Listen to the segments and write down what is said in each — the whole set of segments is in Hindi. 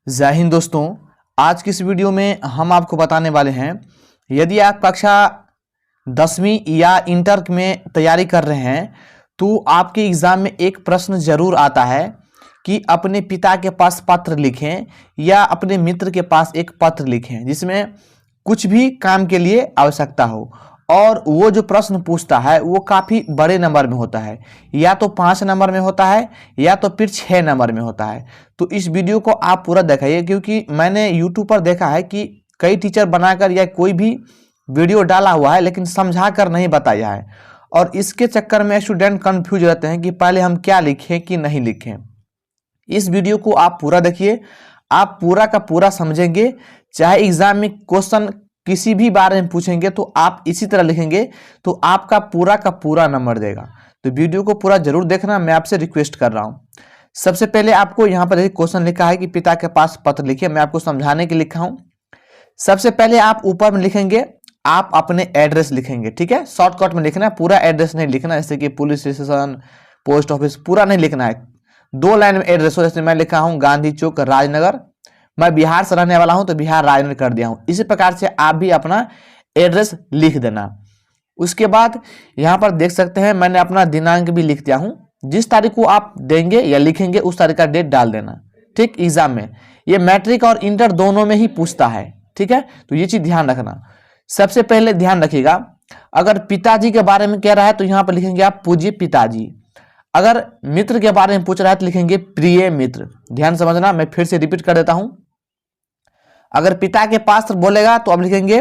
जय हिंद दोस्तों। आज की इस वीडियो में हम आपको बताने वाले हैं, यदि आप कक्षा 10वीं या इंटर में तैयारी कर रहे हैं तो आपके एग्ज़ाम में एक प्रश्न ज़रूर आता है कि अपने पिता के पास पत्र लिखें या अपने मित्र के पास एक पत्र लिखें जिसमें कुछ भी काम के लिए आवश्यकता हो। और वो जो प्रश्न पूछता है वो काफ़ी बड़े नंबर में होता है, या तो 5 नंबर में होता है या तो फिर 6 नंबर में होता है। तो इस वीडियो को आप पूरा दिखाइए, क्योंकि मैंने यूट्यूब पर देखा है कि कई टीचर बनाकर या कोई भी वीडियो डाला हुआ है लेकिन समझा कर नहीं बताया है, और इसके चक्कर में स्टूडेंट कंफ्यूज रहते हैं कि पहले हम क्या लिखें कि नहीं लिखें। इस वीडियो को आप पूरा देखिए, आप पूरा का पूरा समझेंगे। चाहे एग्जाम में क्वेश्चन किसी भी बारे में पूछेंगे तो आप इसी तरह लिखेंगे तो आपका पूरा का पूरा नंबर देगा। तो वीडियो को पूरा जरूर देखना, मैं आपसे रिक्वेस्ट कर रहा हूं। सबसे पहले आपको यहाँ पर देखिए क्वेश्चन लिखा है कि पिता के पास पत्र लिखिए। मैं आपको समझाने के लिए लिखा हूं। सबसे पहले आप ऊपर में लिखेंगे, आप अपने एड्रेस लिखेंगे, ठीक है। शॉर्टकट में लिखना है, पूरा एड्रेस नहीं लिखना, जैसे कि पुलिस स्टेशन, पोस्ट ऑफिस, पूरा नहीं लिखना है। 2 लाइन में एड्रेस हो, जैसे मैं लिखा हूँ गांधी चौक राजनगर, मैं बिहार से रहने वाला हूं तो बिहार राजनगर कर दिया हूं। इसी प्रकार से आप भी अपना एड्रेस लिख देना। उसके बाद यहां पर देख सकते हैं मैंने अपना दिनांक भी लिख दिया हूं। जिस तारीख को आप देंगे या लिखेंगे उस तारीख का डेट डाल देना, ठीक। एग्जाम में ये मैट्रिक और इंटर दोनों में ही पूछता है, ठीक है। तो ये चीज ध्यान रखना। सबसे पहले ध्यान रखिएगा, अगर पिताजी के बारे में कह रहा है तो यहां पर लिखेंगे आप पूज्य पिताजी। अगर मित्र के बारे में पूछ रहा है तो लिखेंगे प्रिय मित्र। ध्यान समझना, मैं फिर से रिपीट कर देता हूं। अगर पिता के पास बोलेगा तो आप लिखेंगे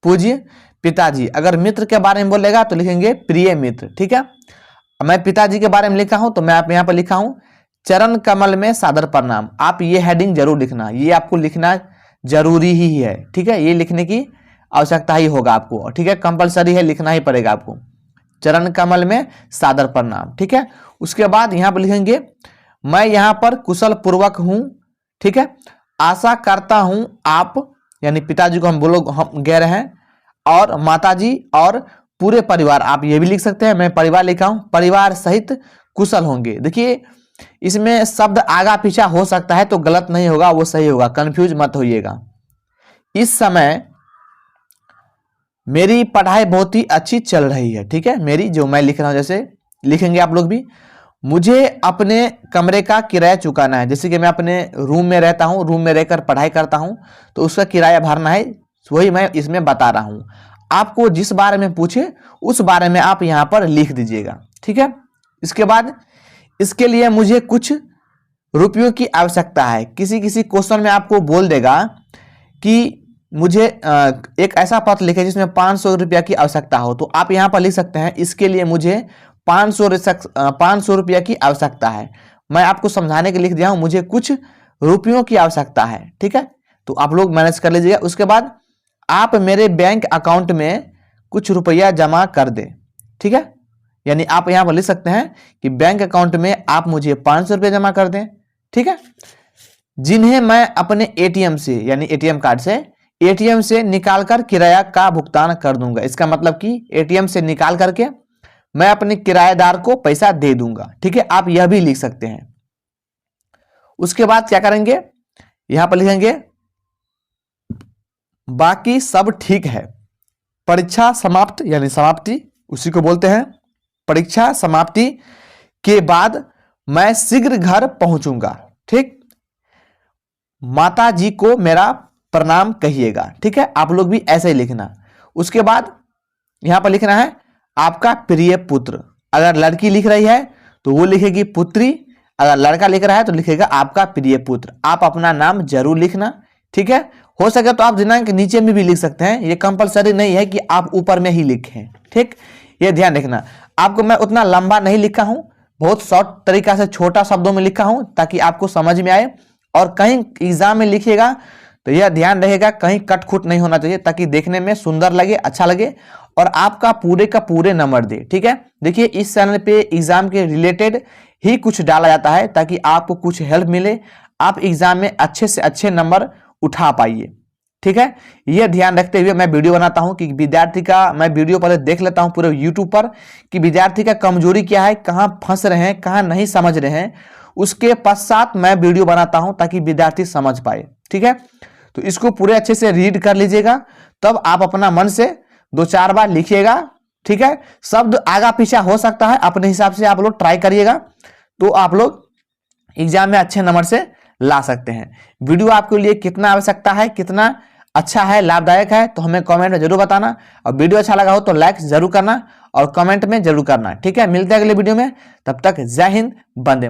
पूज्य पिताजी। अगर मित्र के बारे में बोलेगा तो लिखेंगे प्रिय मित्र, ठीक है। मैं पिताजी के बारे में लिखा हूं तो मैं आप यहां पर लिखा हूं चरण कमल में सादर प्रणाम। आप ये हेडिंग जरूर लिखना, ये आपको लिखना जरूरी ही है, ठीक है। ये लिखने की आवश्यकता ही होगा आपको, ठीक है। कंपलसरी है, लिखना ही पड़ेगा आपको, चरण कमल में सादर प्रणाम, ठीक है। उसके बाद यहां पर लिखेंगे मैं यहां पर कुशल पूर्वक हूं, ठीक है। आशा करता हूं आप, यानी पिताजी को हम कह रहे हैं, और माताजी और पूरे परिवार, आप ये भी लिख सकते हैं। मैं परिवार लिखा हूं, परिवार सहित कुशल होंगे। देखिए इसमें शब्द आगा पीछा हो सकता है तो गलत नहीं होगा, वो सही होगा, कंफ्यूज मत होइएगा। इस समय मेरी पढ़ाई बहुत ही अच्छी चल रही है, ठीक है। मेरी जो मैं लिख रहा हूं, जैसे लिखेंगे आप लोग भी। मुझे अपने कमरे का किराया चुकाना है, जैसे कि मैं अपने रूम में रहता हूं, रूम में रहकर पढ़ाई करता हूं तो उसका किराया भरना है, वही मैं इसमें बता रहा हूं। आपको जिस बारे में पूछे उस बारे में आप यहां पर लिख दीजिएगा, ठीक है। इसके बाद इसके लिए मुझे कुछ रुपयों की आवश्यकता है। किसी किसी क्वेश्चन में आपको बोल देगा कि मुझे एक ऐसा पत्र लिखे जिसमें 500 रुपया की आवश्यकता हो, तो आप यहां पर लिख सकते हैं इसके लिए मुझे 500 रुपया की आवश्यकता है। मैं आपको समझाने के लिख दिया हूं, मुझे कुछ रुपयों की आवश्यकता है, ठीक है। तो आप लोग मैनेज कर लीजिएगा। उसके बाद आप मेरे बैंक अकाउंट में कुछ रुपया जमा कर दें, ठीक है। यानी आप यहां पर लिख सकते हैं कि बैंक अकाउंट में आप मुझे 500 रुपया जमा कर दें, ठीक है। जिन्हें मैं अपने एटीएम से, यानी एटीएम कार्ड से, एटीएम से निकालकर किराया का भुगतान कर दूंगा। इसका मतलब कि एटीएम से निकाल करके मैं अपने किराएदार को पैसा दे दूंगा, ठीक है। आप यह भी लिख सकते हैं। उसके बाद क्या करेंगे, यहां पर लिखेंगे बाकी सब ठीक है। परीक्षा समाप्त, यानी समाप्ति उसी को बोलते हैं। परीक्षा समाप्ति के बाद मैं शीघ्र घर पहुंचूंगा, ठीक। माता जी को मेरा प्रणाम कहिएगा, ठीक है। आप लोग भी ऐसे ही लिखना। उसके बाद यहां पर लिखना है आपका प्रिय पुत्र। अगर लड़की लिख रही है तो वो लिखेगी पुत्री, अगर लड़का लिख रहा है तो लिखेगा आपका प्रिय पुत्र। आप अपना नाम जरूर लिखना, ठीक है। हो सके तो आप दिनांक नीचे में भी लिख सकते हैं, ये कंपलसरी नहीं है कि आप ऊपर में ही लिखें, ठीक। ये ध्यान रखना। आपको मैं उतना लंबा नहीं लिखा हूं, बहुत शॉर्ट तरीका से छोटा शब्दों में लिखा हूं ताकि आपको समझ में आए। और कहीं एग्जाम में लिखिएगा तो यह ध्यान रहेगा कहीं कट खुट नहीं होना चाहिए, ताकि देखने में सुंदर लगे, अच्छा लगे और आपका पूरे का पूरे नंबर दे, ठीक है। देखिए इस चैनल पे एग्जाम के रिलेटेड ही कुछ डाला जाता है ताकि आपको कुछ हेल्प मिले, आप एग्जाम में अच्छे से अच्छे नंबर उठा पाइए, ठीक है। यह ध्यान रखते हुए मैं वीडियो बनाता हूं कि विद्यार्थी का, मैं वीडियो पहले देख लेता हूं पूरे यूट्यूब पर कि विद्यार्थी का कमजोरी क्या है, कहां फंस रहे हैं, कहां नहीं समझ रहे हैं। उसके पश्चात मैं वीडियो बनाता हूं ताकि विद्यार्थी समझ पाए। ठीक है, तो इसको पूरे अच्छे से रीड कर लीजिएगा, तब आप अपना मन से 2-4 बार लिखिएगा। ठीक है, शब्द आगा पीछा हो सकता है, अपने हिसाब से आप लोग ट्राई करिएगा, तो आप लोग एग्जाम में अच्छे नंबर से ला सकते हैं। वीडियो आपके लिए कितना आवश्यकता है, कितना अच्छा है, लाभदायक है, तो हमें कमेंट में जरूर बताना। और वीडियो अच्छा लगा हो तो लाइक जरूर करना और कमेंट में जरूर करना। ठीक है, मिलते हैं अगले वीडियो में, तब तक जय हिंद, वंदे।